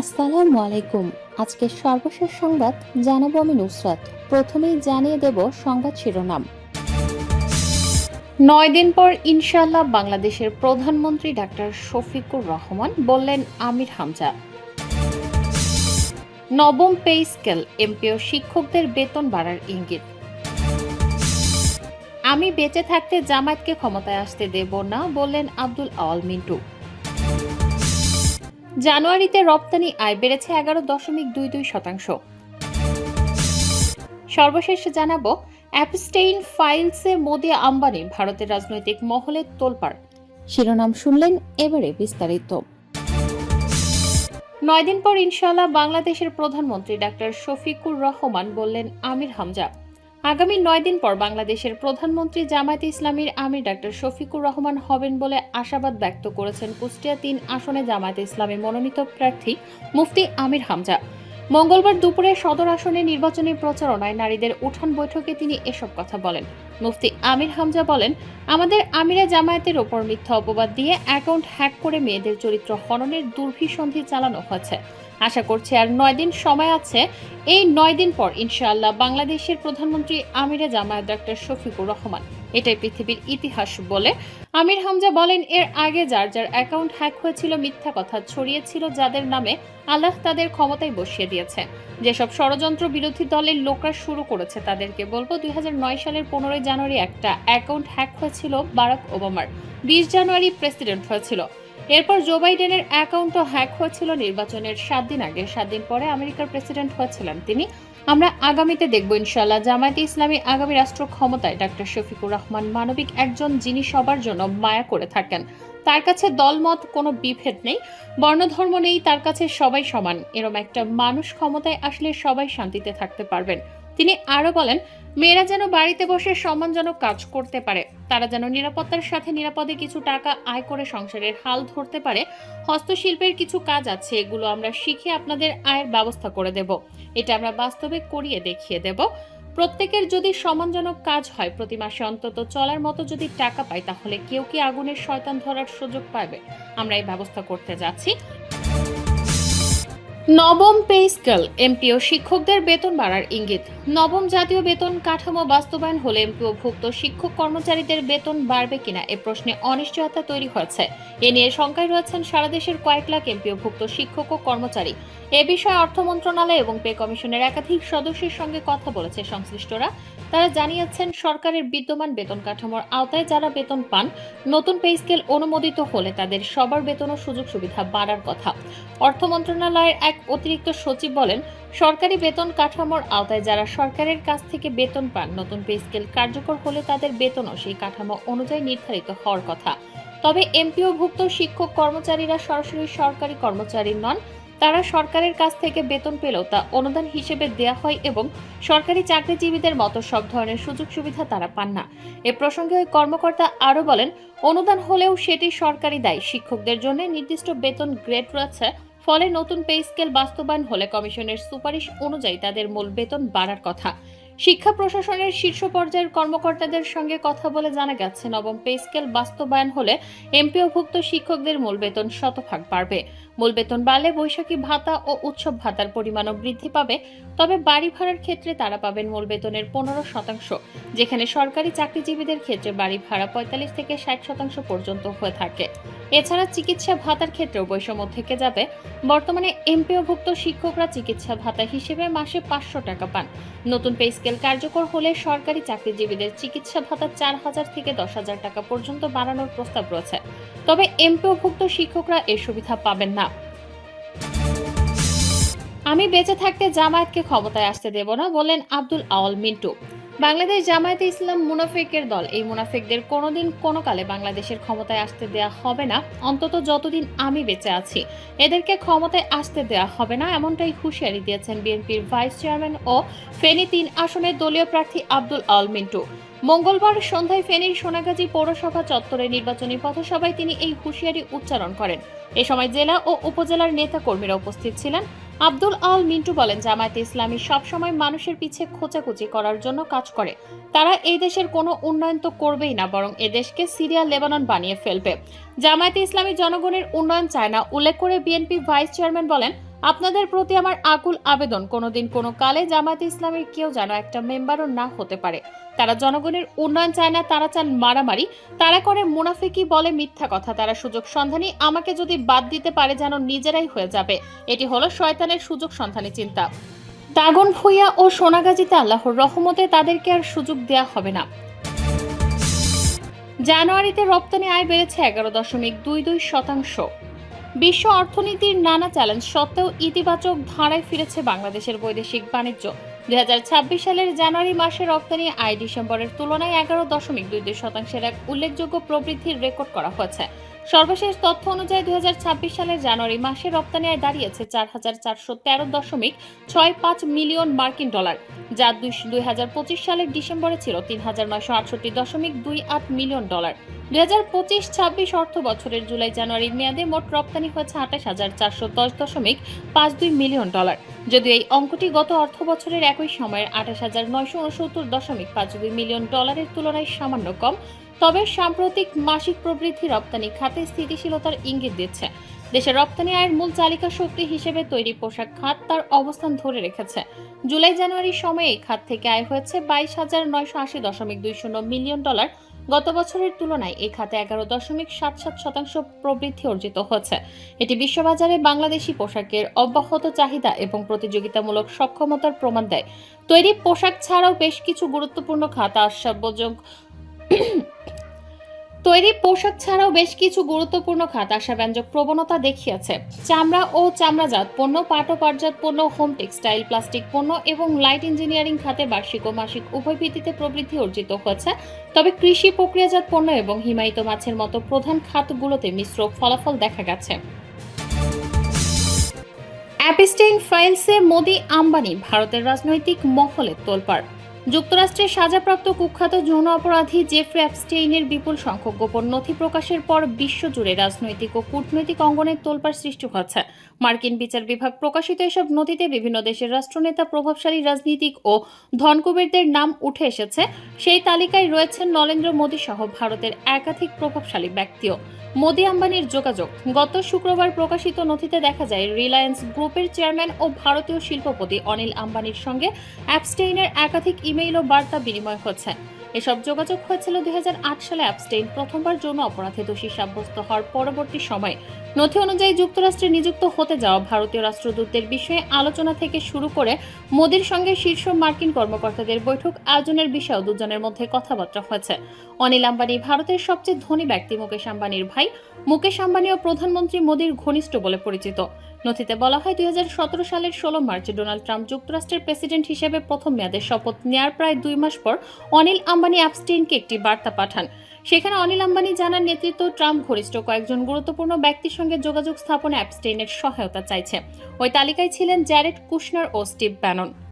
আসসালামু আলাইকুম। আজকের সর্বশেষ সংবাদ জানাবো আমি নুসরাত। প্রথমেই জানিয়ে দেব সংবাদ শিরোনাম। 9 দিন পর ইনশাআল্লাহ বাংলাদেশের প্রধানমন্ত্রী ডাক্তার শফিকুর রহমান, বললেন আমির হামজা। নবম পে স্কেল, এমপি ও শিক্ষকদের বেতন বাড়ার ইঙ্গিত। আমি বেঁচে থাকতে জামায়াতকে ক্ষমতায় আসতে দেব না, বললেন আব্দুল আওয়াল মিন্টু। জানুয়ারিতে রপ্তানি আয় বেড়েছে 11.22%। সর্বশেষ জানাবো, অ্যাপস্টেইন ফাইলসে মোদি আম্বানি ভারতের রাজনৈতিক মহলে তোলপাড়। শিরোনাম শুনলেন, এবারে বিস্তারিত। 9 দিন পর ইনশাআল্লাহ বাংলাদেশের প্রধানমন্ত্রী ডাক্তার শফিকুর রহমান, বললেন আমির হামজা। আগামী 9 দিন পর বাংলাদেশের প্রধানমন্ত্রী জামায়াতে ইসলামীর আমির ডাক্তার শফিকুর রহমান হবেন বলে আশাবাদ ব্যক্ত করেছেন কুষ্টিয়া 3 আসনে জামায়াতে ইসলামী মনোনীত প্রার্থী মুফতি আমির হামজা। মঙ্গলবার দুপুরে সদর আসনে নির্বাচনী প্রচারণায় নারীদের উঠান বৈঠকে তিনি এসব কথা বলেন। মুফতি আমির হামজা বলেন, আমাদের আমিরা জামায়াতের ওপর মিথ্যা অপবাদ দিয়ে অ্যাকাউন্ট হ্যাক করে মেয়েদের চরিত্র হননের দুর্ভিসন্ধি চালানো হয়েছে। আশা করছি আর 9 দিন সময় আছে। এই 9 দিন পর ইনশাআল্লাহ বাংলাদেশের প্রধানমন্ত্রী আমিরে জামায়াত ডাক্তার শফিকুর রহমান। এটাই পৃথিবীর ইতিহাস বলে আমির হামজা বলেন, এর আগে যার যার অ্যাকাউন্ট হ্যাক হয়েছিল, মিথ্যা কথা ছড়িয়েছিল, যাদের নামে আল্লাহ তাদের ক্ষমতায় বসিয়ে দিয়েছে। যেসব ষড়যন্ত্র বিরোধী দলের লোকরা শুরু করেছে তাদেরকে বলবো, 2009 সালের 15 জানুয়ারি একটা অ্যাকাউন্ট হ্যাক হয়েছিল বারাক ওবামার, 20 জানুয়ারি প্রেসিডেন্ট হয়েছিল। এরপর জো বাইডেনের অ্যাকাউন্টও হ্যাক হয়েছিল নির্বাচনের 7 দিন আগে। 7 দিন পরে আমেরিকার প্রেসিডেন্ট হয়েছিলেন তিনি। আমরা আগামীতে দেখব ইনশাআল্লাহ জামায়াতে ইসলামী আগামী রাষ্ট্র ক্ষমতায়। ডাক্তার শফিকুর রহমান মানবিক একজন, যিনি সবার জন্য মায়া করে থাকেন। তার কাছে দলমত কোনো বিভেদ নেই, বর্ণধর্ম নেই, তার কাছে সবাই সমান। এরম একটা মানুষ ক্ষমতায় আসলে সবাই শান্তিতে থাকতে পারবেন। তিনি আরো বলেন, মেয়েরা যেন বাড়িতে বসে সম্মানজনক কাজ করতে পারে, তারা যেন নিরাপত্তার সাথে নিরাপদে কিছু টাকা আয় করে সংসারের হাল ধরতে পারে। হস্তশিল্পের কিছু কাজ আছে, এগুলো আমরা শিখে আপনাদের আয়ের ব্যবস্থা করে দেব। এটা আমরা বাস্তবে করিয়ে দেখিয়ে দেব। প্রত্যেকের যদি সম্মানজনক কাজ হয়, প্রতি মাসে অন্তত চলার মতো যদি টাকা পায়, তাহলে কেউ কি আগুনের শয়তান ধরার সুযোগ পাবে? আমরা এই ব্যবস্থা করতে যাচ্ছি। নবম পে স্কেল, এমপি ও শিক্ষকদের বেতন বাড়ার ইঙ্গিত। নবম জাতীয় বেতন কাঠামো বাস্তবায়ন হলে এমপিওভুক্ত শিক্ষক কর্মচারীদের বেতন বাড়বে কিনা এ প্রশ্নে অনিশ্চয়তা তৈরি হয়েছে। এ নিয়ে শঙ্কায় রয়েছেন সারা দেশের কয়েক লাখ এমপিওভুক্ত শিক্ষক ও কর্মচারী। এ বিষয়ে অর্থ মন্ত্রণালয় এবং পে কমিশনের একাধিক সদস্যের সঙ্গে কথা বলেছে সংশ্লিষ্টরা। তারা জানিয়েছেন, সরকারের বিদ্যমান বেতন কাঠামোর আওতায় যারা বেতন পান, নতুন পে স্কেল অনুমোদিত হলে তাদের সবার বেতন ও সুযোগ সুবিধা বাড়ার কথা। অর্থ মন্ত্রণালয়ের এক অতিরিক্ত সচিব বলেন, সরকারি বেতন কাঠামোর আওতায় যারা সরকারের কাছ থেকে বেতন পান, নতুন পে স্কেল কার্যকর হলে তাদের বেতনও সেই কাঠামো অনুযায়ী নির্ধারিত হওয়ার কথা। তবে এমপিওভুক্ত শিক্ষক কর্মচারীরা সরাসরি সরকারি কর্মচারী নন। তারা সরকারের কাছ থেকে বেতন পেলেও তা অনুদান হিসেবে দেয়া হয় এবং সরকারি চাকরিজীবীদের মতো সব ধরনের সুযোগ সুবিধা তারা পান না। এ প্রসঙ্গে ওই কর্মকর্তা আরও বলেন, অনুদান হলেও সেটি সরকারি দায়। শিক্ষকদের জন্য নির্দিষ্ট বেতন গ্রেড রয়েছে, ফলে নতুন পে স্কেল বাস্তবায়ন হলে কমিশনের সুপারিশ অনুযায়ী তাদের মূল বেতন বাড়ার কথা। শিক্ষা প্রশাসনের শীর্ষ পর্যায়ের কর্মকর্তাদের সঙ্গে কথা বলে জানা গেছে, নবম পে স্কেল বাস্তবায়ন হলে এমপিওভুক্ত শিক্ষকদের মূল বেতন শতভাগ বাড়বে। মূল বেতন বাড়লে বৈশাখী ভাতা ও উৎসব ভাতার পরিমাণও বৃদ্ধি পাবে। তবে বাড়ি ভাড়ার ক্ষেত্রে তারা পাবেন মূল বেতনের 15%, যেখানে সরকারি চাকরিজীবীদের ক্ষেত্রে বাড়ি ভাড়া 45 থেকে 60% পর্যন্ত হয়ে থাকে। এছাড়া চিকিৎসা ভাতার ক্ষেত্রেও বৈষম্য থেকে যাবে। বর্তমানে এমপিওভুক্ত শিক্ষকরা চিকিৎসা ভাতা হিসেবে মাসে 500 টাকা পান। নতুন পে স্কেল কার্যকর হলে সরকারি চাকরিজীবীদের চিকিৎসা ভাতা 4,000 থেকে 10,000 টাকা পর্যন্ত বাড়ানোর প্রস্তাব রয়েছে। তবে এমপিওভুক্ত শিক্ষকরা এর সুবিধা পাবেন না। আমি বেঁচে থাকতে জামায়াতকে ক্ষমতায় আসতে দেব না, বললেন আব্দুল আওয়াল মিন্টু। বাংলাদেশ জামায়াতে ইসলাম মুনাফিকের দল। এই মুনাফিকদের কোনোদিন কোনো কালে বাংলাদেশের ক্ষমতায় আসতে দেয়া হবে না, অন্তত যতদিন আমি বেঁচে আছি। এদেরকে ক্ষমতায় আসতে দেয়া হবে না, এমনটাই হুঁশিয়ারি দিয়েছেন বিএনপির ভাইস চেয়ারম্যান ও ফেনী 3 আসনের দলীয় প্রার্থী আব্দুল আওয়াল মিন্টু। মঙ্গলবার সন্ধ্যায় ফেনীর সোনাগাজী পৌরসভা চত্বরে নির্বাচনী পথসভায় তিনি এই হুঁশিয়ারি উচ্চারণ করেন। এ সময় জেলা ও উপজেলার নেতা কর্মীরা উপস্থিত ছিলেন। আব্দুল আওয়াল মিন্টু বলেন, জামায়াতে ইসলামী সবসময় মানুষের পিছে খোঁচাখুচি করার জন্য কাজ করে। তারা এই দেশের কোনো উন্নয়ন তো করবেই না, বরং এদেশকে সিরিয়া লেবানন বানিয়ে ফেলবে। জামায়াতে ইসলামী জনগণের উন্নয়ন চায় না উল্লেখ করে বিএনপি ভাইস চেয়ারম্যান বলেন, আপনাদের প্রতি আমার আকুল আবেদন, কোনোদিন কোনো কালে জামায়াতে ইসলামের কেউ যেন একটা মেম্বারও না হতে পারে। তারা জনগণের উন্নয়ন চায় না, তারা চান মারামারি, তারা করে মুনাফিকি, বলে মিথ্যা কথা, তারা সুযোগ সন্ধানী। আমাকে যদি বাদ দিতে পারে যেন নিজেরাই হয়ে যাবে। এটি হলো শয়তানের সুযোগ সন্ধানী চিন্তা। দাগন ভূঁইয়া ও সোনাগাজীতে আল্লাহর রহমতে তাদেরকে আর সুযোগ দেয়া হবে না। জানুয়ারিতে রপ্তানি আয় বেড়েছে 11.22%। বিশ্ব অর্থনীতির নানা চ্যালেঞ্জ সত্ত্বেও ইতিবাচক ধারায় ফিরেছে বাংলাদেশের বৈদেশিক বাণিজ্য। 2026 সালের জানুয়ারি মাসে রপ্তানি আয় ডিসেম্বরের তুলনায় 11.22% এক উল্লেখযোগ্য প্রবৃদ্ধির রেকর্ড করা হয়েছে। সর্বশেষ তথ্য অনুযায়ী 2026 সালের জানুয়ারি মাসে রপ্তানি আয় দাঁড়িয়েছে 4,413.65 মিলিয়ন মার্কিন ডলার, যা 2025 সালের ডিসেম্বরে ছিল 3,968.28 মিলিয়ন ডলার। 2025-26 অর্থ বছরের জুলাই জানুয়ারি মেয়াদে মোট রপ্তানি হয়েছে 28,410.52 মিলিয়ন ডলার। যদিও এই অঙ্কটি গত অর্থ বছরের একই সময়ের 28,969.52 মিলিয়ন ডলারের তুলনায় সামান্য কম, তবে সাম্প্রতিক মাসিক প্রবৃদ্ধি রপ্তানি খাতে স্থিতিশীলতার ইঙ্গিত দিচ্ছে। দেশের রপ্তানি আয়ের মূল চালিকা শক্তি হিসেবে তৈরি পোশাক খাত তার অবস্থান ধরে রেখেছে। জুলাই জানুয়ারির সময়ে এই খাত থেকে আয় হয়েছে 22,980.20 মিলিয়ন ডলার। গত বছরের তুলনায় এই খাতে 11.77% প্রবৃদ্ধি অর্জিত হয়েছে। এটি বিশ্ববাজারে বাংলাদেশি পোশাকের অব্যাহত চাহিদা এবং প্রতিযোগিতামূলক সক্ষমতার প্রমাণ দেয়। তৈরি পোশাক ছাড়াও বেশ কিছু গুরুত্বপূর্ণ খাত আশাব্যঞ্জক প্রবণতা দেখিয়েছে। চামড়া ও চামড়াজাত পণ্য, পাট ও পাটজাত পণ্য, হোম টেক্সটাইল, প্লাস্টিক পণ্য এবং লাইট ইঞ্জিনিয়ারিং খাতে বার্ষিক ও মাসিক উভয় ভিত্তিতে প্রবৃদ্ধি অর্জিত হয়েছে। তবে কৃষি, প্রক্রিয়াজাত পণ্য এবং হিমায়িত মাছের মতো প্রধান খাতগুলোতে মিশ্র ফলাফল দেখা গেছে। অ্যাপস্টেইন ফাইলসে মোদি আম্বানি, ভারতের রাজনৈতিক মহলে তোলপাড়। যুক্তরাষ্ট্রের সাজাপ্রাপ্ত কুখ্যাত যৌন অপরাধী জেফ্রি অ্যাপস্টেইনের বিপুল সংখ্যক গোপন নথি প্রকাশের পর বিশ্বজুড়ে রাজনৈতিক ও কূটনৈতিক অঙ্গনের তোলপাড় সৃষ্টি হচ্ছে। মার্কিন বিচার বিভাগ প্রকাশিত এসব নথিতে বিভিন্ন দেশের রাষ্ট্রনেতা, প্রভাবশালী রাজনীতিক ও ধনকুবেরদের নাম উঠে এসেছে। সেই তালিকায় রয়েছেন নরেন্দ্র মোদী সহ ভারতের একাধিক প্রভাবশালী ব্যক্তিও। মোদি আম্বানির যোগাযোগ। গত শুক্রবার প্রকাশিত নথিতে দেখা যায়, রিলায়েন্স গ্রুপের চেয়ারম্যান ও ভারতীয় শিল্পপতি অনিল আম্বানির সঙ্গে অ্যাপস্টেইনের একাধিক ইমেইল ও বার্তা বিনিময় হচ্ছে। এসব যোগাযোগ হয়েছিল 2008 সালে অ্যাপস্টেইন প্রথমবার যৌন অপরাধে দোষী সাব্যস্ত হওয়ার পরবর্তী সময়ে। নথি অনুযায়ী যুক্তরাষ্ট্রে নিযুক্ত হতে যাওয়া ভারতীয় রাষ্ট্রদূতদের বিষয়ে আলোচনা থেকে শুরু করে মোদির সঙ্গে শীর্ষ মার্কিন কর্মকর্তাদের বৈঠক আয়োজনের বিষয়েও দুজনের মধ্যে কথাবার্তা হয়েছে। অনিল আম্বানি ভারতের সবচেয়ে ধনী ব্যক্তি মুকেশ আম্বানির ভাই। মুকেশ আম্বানি ও প্রধানমন্ত্রী মোদির ঘনিষ্ঠ বলে পরিচিত। নথিতে বলা হয়, 2017 সালের 16 মার্চে ডোনাল্ড ট্রাম্প যুক্তরাষ্ট্রের প্রেসিডেন্ট হিসেবে প্রথম মেয়াদে শপথ নেয়ার প্রায় 2 মাস পর অনিল আম্বানি অ্যাপস্টেইনকে একটি বার্তা পাঠান। সেখানে অনিল আম্বানি জানান, নেতৃত্ব ট্রাম্প ঘনিষ্ঠ কয়েকজন গুরুত্বপূর্ণ ব্যক্তির সঙ্গে যোগাযোগ স্থাপনে অ্যাপস্টেইনের সহায়তা চাইছে। ওই তালিকায় ছিলেন জ্যারেড কুশনার ও স্টিভ ব্যানন।